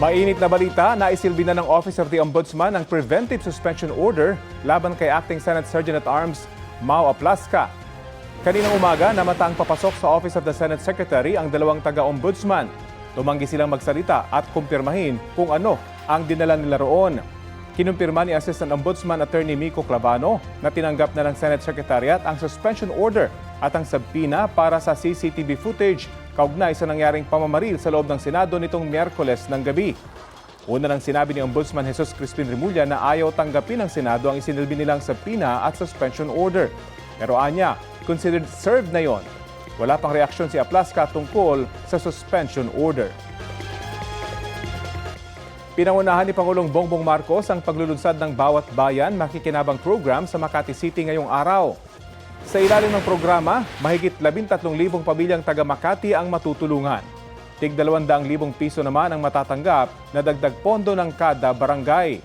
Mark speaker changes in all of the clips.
Speaker 1: Mainit na balita, naisilbi na ng Office of the Ombudsman ang preventive suspension order laban kay Acting Senate Sergeant-at-Arms Mau Aplasca. Kaninang umaga, namatang papasok sa Office of the Senate Secretary ang dalawang taga-ombudsman. Tumanggi silang magsalita at kumpirmahin kung ano ang dinala nila roon. Kinumpirma ni Assistant Ombudsman Attorney Miko Clavano na tinanggap na ng Senate Secretariat ang suspension order at ang subpoena para sa CCTV footage kaugnay sa nangyaring pamamaril sa loob ng Senado nitong Miyerkules ng gabi. Una nang sinabi ni Ombudsman Jesus Crispin Remulla na ayaw tanggapin ng Senado ang isinilbi nilang subpoena at suspension order. Pero anya, considered served na yon. Wala pang reaksyon si Aplasca tungkol sa suspension order. Pinangunahan ni Pangulong Bongbong Marcos ang paglulunsad ng Bawat Bayan Makikinabang program sa Makati City ngayong araw. Sa ilalim ng programa, mahigit 13,000 pamilyang taga Makati ang matutulungan. Tig 200,000 piso naman ang matatanggap na dagdag pondo ng kada barangay.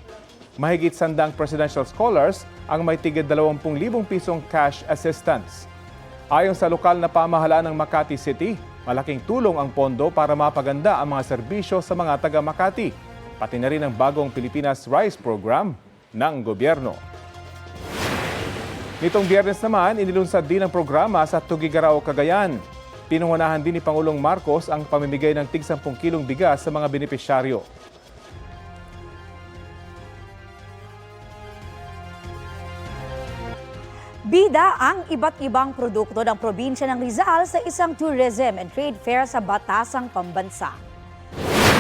Speaker 1: Mahigit 100 presidential scholars ang may tig 20,000 pisong cash assistance. Ayon sa lokal na pamahalaan ng Makati City, malaking tulong ang pondo para mapaganda ang mga serbisyo sa mga taga Makati, pati na rin ang bagong Pilipinas Rice Program ng gobyerno. Nitong Biyernes naman, inilunsad din ang programa sa Tuguegarao, Cagayan. Pinangunahan din ni Pangulong Marcos ang pamimigay ng tig 10 kilong bigas sa mga benepisyaryo.
Speaker 2: Bida ang iba't ibang produkto ng probinsya ng Rizal sa isang tourism and trade fair sa Batasang Pambansa.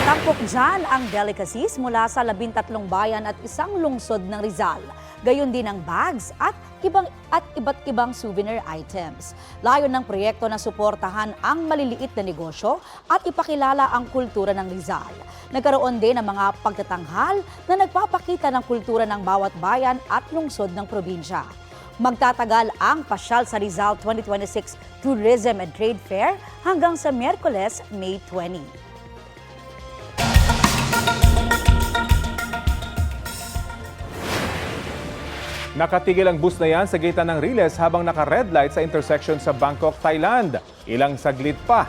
Speaker 2: Tampok dyan ang delicacies mula sa 13 bayan at isang lungsod ng Rizal. Gayon din ang bags at iba't ibang souvenir items. Layon ng proyekto na suportahan ang maliliit na negosyo at ipakilala ang kultura ng Rizal. Nagkaroon din ng mga pagtatanghal na nagpapakita ng kultura ng bawat bayan at lungsod ng probinsya. Magtatagal ang Pasyal sa Rizal 2026 Tourism and Trade Fair hanggang sa Miyerkules, May 20.
Speaker 1: Nakatigil ang bus na yan sa gitan ng Riles habang naka-red light sa intersection sa Bangkok, Thailand. Ilang saglit pa.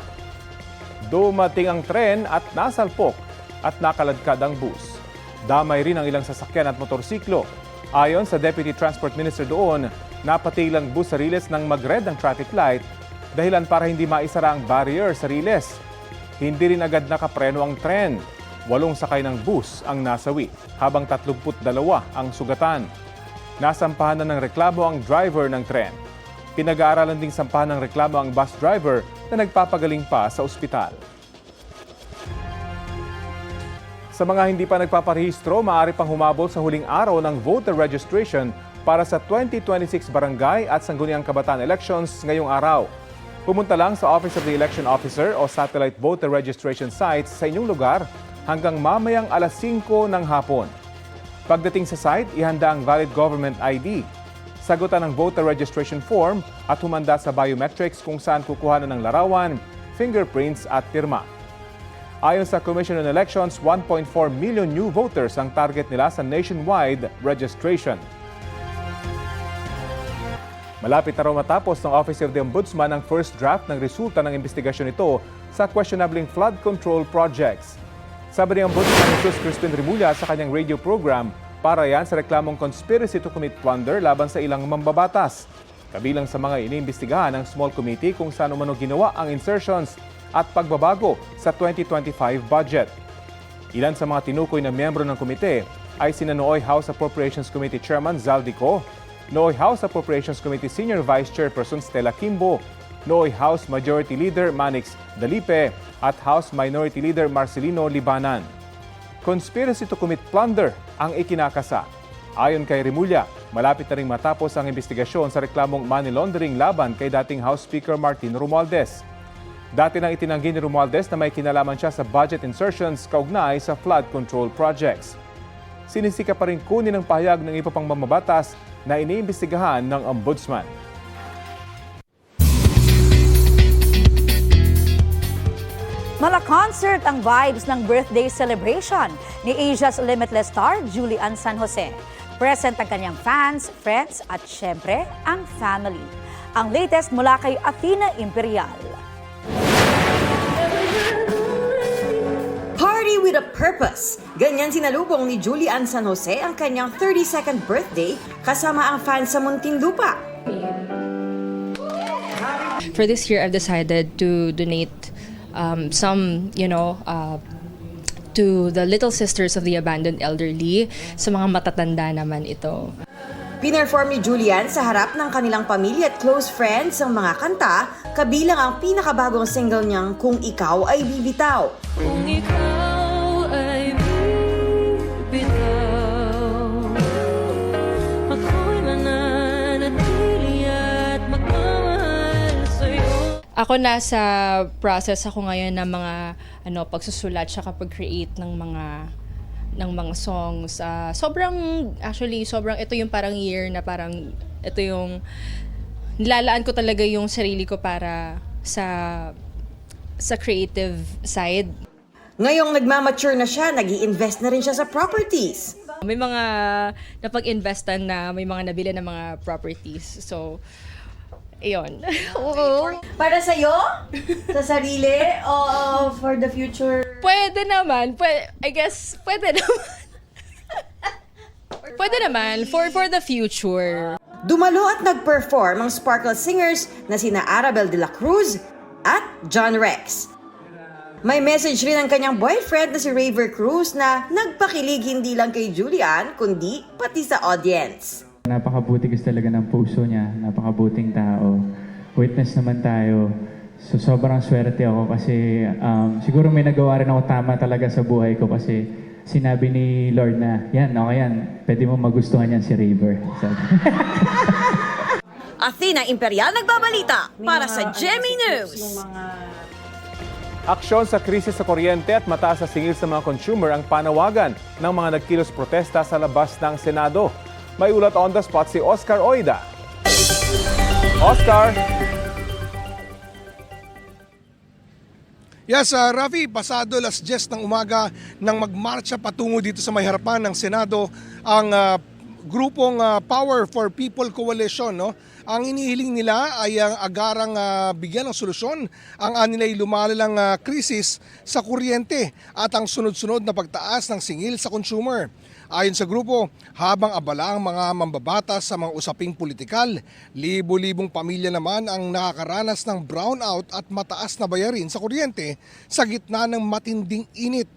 Speaker 1: Dumating ang tren at nasalpok at nakaladkad ang bus. Damay rin ang ilang sasakyan at motorsiklo. Ayon sa Deputy Transport Minister doon, napatigil ang bus sa Riles nang mag-red ang traffic light dahilan para hindi maisara ang barrier sa Riles. Hindi rin agad nakapreno ang tren. 8 sakay ng bus ang nasawi, habang 32 ang sugatan. Nasampahan na ng reklamo ang driver ng tren. Pinag-aaralan ding sampahan ng reklamo ang bus driver na nagpapagaling pa sa ospital. Sa mga hindi pa nagpaparehistro, maaari pang humabol sa huling araw ng voter registration para sa 2026 barangay at sangguniang kabataan elections ngayong araw. Pumunta lang sa Office of the Election Officer o satellite voter registration sites sa inyong lugar hanggang mamayang alas 5 ng hapon. Pagdating sa site, ihanda ang valid government ID. Sagutan ang voter registration form at humanda sa biometrics kung saan kukuha ng larawan, fingerprints at pirma. Ayon sa Commission on Elections, 1.4 million new voters ang target nila sa nationwide registration. Malapit na raw matapos ng Office of the Ombudsman ang first draft ng resulta ng investigasyon nito sa questionabling flood control projects. Sabi ni Ombudsman Jesus Crispin Remulla sa kanyang radio program, para yan sa reklamong conspiracy to commit plunder laban sa ilang mambabatas. Kabilang sa mga iniimbestigahan ng small committee kung saan umano ginawa ang insertions at pagbabago sa 2025 budget. Ilan sa mga tinukoy na miyembro ng komite ay sina Nooy House Appropriations Committee Chairman Zaldico, Nooy House Appropriations Committee Senior Vice Chairperson Stella Kimbo, Nooy House Majority Leader Manix Dalipe at House Minority Leader Marcelino Libanan. Conspiracy to commit plunder ang ikinakasa. Ayon kay Remulla, malapit na ring matapos ang investigasyon sa reklamong money laundering laban kay dating House Speaker Martin Romualdez. Dati nang itinanggi ni Romualdez na may kinalaman siya sa budget insertions kaugnay sa flood control projects. Sinisika pa rin kunin ang pahayag ng iba pang mamabatas na iniimbestigahan ng Ombudsman.
Speaker 2: Mala-concert ang vibes ng birthday celebration ni Asia's Limitless star, Julian San Jose. Present ang kanyang fans, friends at syempre ang family. Ang latest mula kay Athena Imperial.
Speaker 3: Party with a purpose. Ganyan sinalubong ni Julian San Jose ang kanyang 32nd birthday kasama ang fans sa Muntinlupa.
Speaker 4: For this year, I've decided to donate some, to the Little Sisters of the Abandoned Elderly. Sa mga matatanda naman ito.
Speaker 3: Pinerform ni Julian sa harap ng kanilang pamilya at close friends ang mga kanta, kabilang ang pinakabagong single niyang Kung Ikaw Ay Bibitaw.
Speaker 4: Kung ikaw ay bibitaw, ako'y mananatili at magmamahal sa'yo. Ako nasa process ako ngayon ng mga pagsusulat at pag-create ng mga songs. Sobrang ito yung parang year na parang ito yung nilalaan ko talaga yung sarili ko para sa creative side.
Speaker 3: Ngayong nagmamature na siya, nag-i-invest na rin siya sa properties.
Speaker 4: May mga napag-investan na, may mga nabili na mga properties. So, ayun. Oo.
Speaker 3: Para sa'yo? Sa sarili? O for the future?
Speaker 4: Pwede naman. I guess, pwede naman. Pwede naman. For the future.
Speaker 3: Dumalo at nag-perform ang Sparkle Singers na sina Arabel de la Cruz at John Rex. May message rin ang kanyang boyfriend na si Raver Cruz na nagpakilig hindi lang kay Julian, kundi pati sa audience.
Speaker 5: Napakabuti kasi talaga ng puso niya, napakabuting tao. Witness naman tayo. So sobrang swerte ako kasi siguro may nagawa rin ako tama talaga sa buhay ko kasi sinabi ni Lord na, yan, okay yan, pwede mo magustuhan yan si Raver.
Speaker 3: Athena Imperial nagbabalita para sa GMA News.
Speaker 1: Aksyon sa krisis sa kuryente at mataas na singil sa mga consumer ang panawagan ng mga nagkilos protesta sa labas ng Senado. May ulat on the spot si Oscar Oida. Oscar!
Speaker 6: Yes, Rafi, pasado alas 10 ng umaga nang magmarcha patungo dito sa may harapan ng Senado ang grupong Power for People Coalition. No? Ang inihiling nila ay ang agarang bigyan ng solusyon ang anilay lumalalang krisis sa kuryente at ang sunod-sunod na pagtaas ng singil sa consumer. Ayon sa grupo, habang abala ang mga mambabatas sa mga usaping politikal, libo-libong pamilya naman ang nakakaranas ng brownout at mataas na bayarin sa kuryente sa gitna ng matinding init.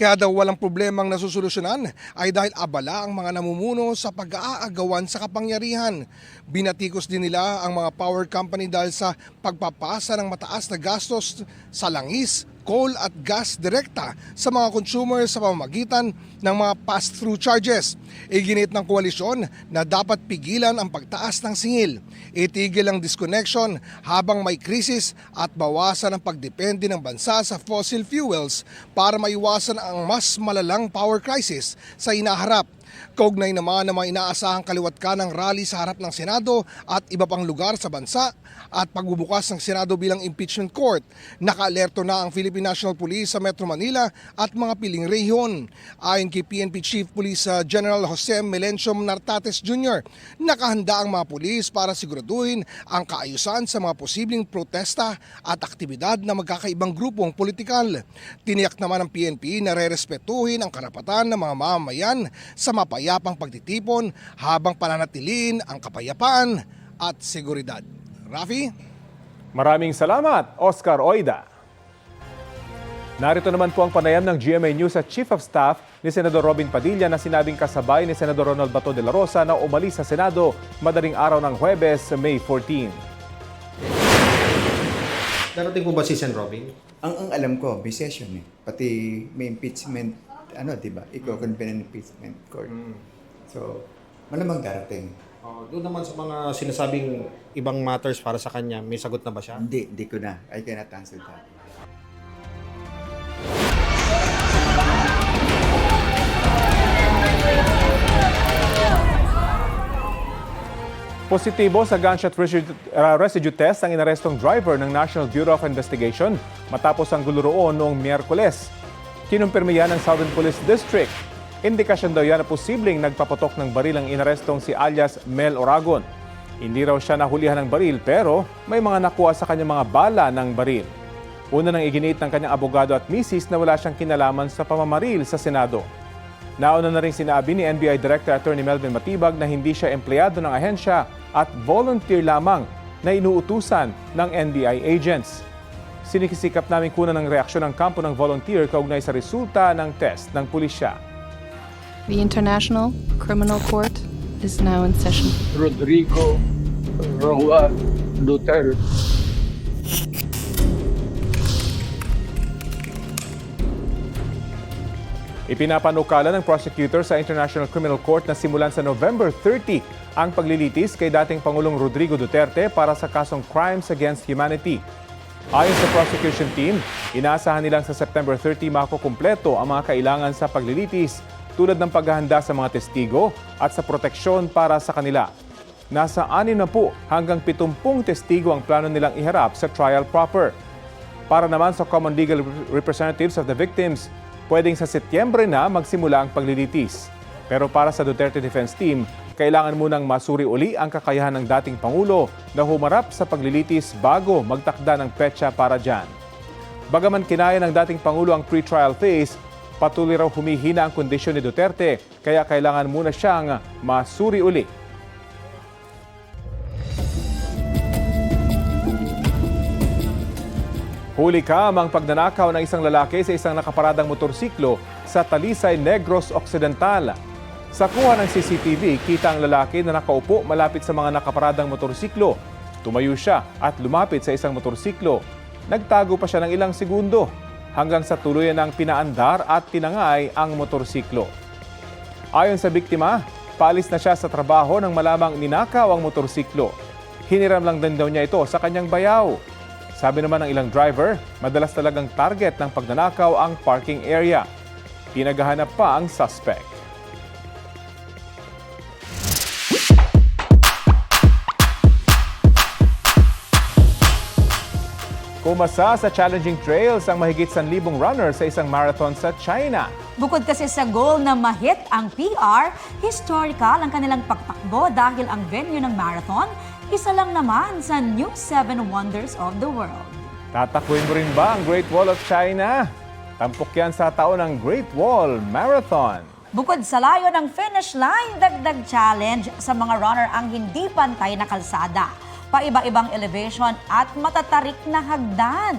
Speaker 6: Kaya daw walang problemang nasusolusyonan ay dahil abala ang mga namumuno sa pag-aagawan sa kapangyarihan. Binatikos din nila ang mga power company dahil sa pagpapasa ng mataas na gastos sa langis, coal at gas direkta sa mga consumer sa pamamagitan ng mga pass-through charges. Iginit ng koalisyon na dapat pigilan ang pagtaas ng singil, itigil ang disconnection habang may krisis at bawasan ang pagdepende ng bansa sa fossil fuels para maiwasan ang mas malalang power crisis sa inaharap. Kaugnay naman ng mga inaasahang kaliwat ng rally sa harap ng Senado at iba pang lugar sa bansa at pagbubukas ng Senado bilang impeachment court, nakaalerto na ang Philippine National Police sa Metro Manila at mga piling rehiyon. Ayon kay PNP Chief Police General Jose Melencio Nartates Jr., nakahanda ang mga pulis para siguraduhin ang kaayusan sa mga posibleng protesta at aktibidad ng magkakaibang grupong politikal. Tiniyak naman ng PNP na rerespetuhin ang karapatan ng mga mamamayan sa mapayapang pagtitipon habang pananatiliin ang kapayapaan at seguridad. Rafi?
Speaker 1: Maraming salamat, Oscar Oida. Narito naman po ang panayam ng GMA News at Chief of Staff ni Senador Robin Padilla na sinabing kasabay ni Senador Ronald Bato de la Rosa na umalis sa Senado madaling araw ng Huwebes, May 14.
Speaker 7: Darating po ba si Sen. Robin?
Speaker 8: Ang alam ko, may session eh. Pati may impeachment, diba? Iko-convene ng impeachment court. So, malamang darating.
Speaker 7: Doon naman sa mga sinasabing ibang matters para sa kanya, may sagot na ba siya?
Speaker 8: Hindi ko na. I cannot answer that.
Speaker 1: Positibo sa gunshot residue test ang inarestong driver ng National Bureau of Investigation matapos ang gulo roon noong Miyerkules. Kinumpirma yan ng Southern Police District. Indikasyon daw yan na posibleng nagpapatok ng baril ang inarestong si alias Mel Oragon. Hindi raw siya nahulihan ng baril pero may mga nakuha sa kanyang mga bala ng baril. Una nang iginiit ng kanyang abogado at misis na wala siyang kinalaman sa pamamaril sa Senado. Nauna na rin sinabi ni NBI Director Attorney Melvin Matibag na hindi siya empleyado ng ahensya at volunteer lamang na inuutusan ng NBI agents. Sinikisikap namin kunan ng reaksyon ng kampo ng volunteer kaugnay sa resulta ng test ng pulisya.
Speaker 9: The International Criminal Court is now in session.
Speaker 10: Rodrigo Roa Duterte.
Speaker 1: Ipinapanukala ng prosecutor sa International Criminal Court na simulan sa November 30 ang paglilitis kay dating Pangulong Rodrigo Duterte para sa kasong Crimes Against Humanity. Ayon sa prosecution team, inaasahan nilang sa September 30 makukumpleto ang mga kailangan sa paglilitis tulad ng paghahanda sa mga testigo at sa proteksyon para sa kanila. Nasa 60 hanggang 70 testigo ang plano nilang iharap sa trial proper. Para naman sa common legal representatives of the victims, pwedeng sa Setyembre na magsimula ang paglilitis. Pero para sa Duterte Defense Team, kailangan munang masuri uli ang kakayahan ng dating Pangulo na humarap sa paglilitis bago magtakda ng petsa para dyan. Bagaman kinaya ng dating Pangulo ang pre-trial phase, patuloy raw humihina ang kondisyon ni Duterte kaya kailangan muna siyang masuri uli. Huli ang pagnanakaw ng isang lalaki sa isang nakaparadang motorsiklo sa Talisay, Negros Occidental. Sa kuha ng CCTV, kita ang lalaki na nakaupo malapit sa mga nakaparadang motorsiklo. Tumayo siya at lumapit sa isang motorsiklo. Nagtago pa siya ng ilang segundo hanggang sa tuluyan ng pinaandar at tinangay ang motorsiklo. Ayon sa biktima, paalis na siya sa trabaho nang malamang ninakaw ang motorsiklo. Hiniram lang din daw niya ito sa kanyang bayaw. Sabi naman ng ilang driver, madalas talagang target ng pagnanakaw ang parking area. Pinaghahanap pa ang suspect. Kumasa sa challenging trails ang mahigit 1,000 runner sa isang marathon sa China.
Speaker 2: Bukod kasi sa goal na ma-hit ang PR, historical ang kanilang pagtakbo dahil ang venue ng marathon, isa lang naman sa New 7 Wonders of the World.
Speaker 1: Tatakwin mo rin ba ang Great Wall of China? Tampok yan sa taon ng Great Wall Marathon.
Speaker 2: Bukod sa layo ng finish line, dagdag challenge sa mga runner ang hindi pantay na kalsada, paiba-ibang elevation at matatarik na hagdan.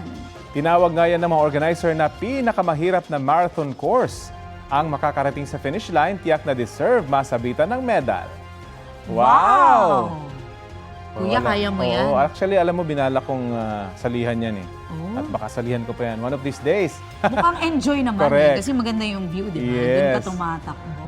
Speaker 1: Tinawag nga yan ng mga organizer na pinakamahirap na marathon course. Ang makakarating sa finish line, tiyak na deserve masabitan ng medal. Wow!
Speaker 2: Kuya, kaya mo yan?
Speaker 1: Oo, actually, alam mo, binala kong salihan yan eh. At baka salihan ko pa yan one of these days.
Speaker 2: Mukhang enjoy naman
Speaker 1: Correct.
Speaker 2: kasi maganda yung view, di ba?
Speaker 1: Yes.
Speaker 2: Doon ka tumatakbo.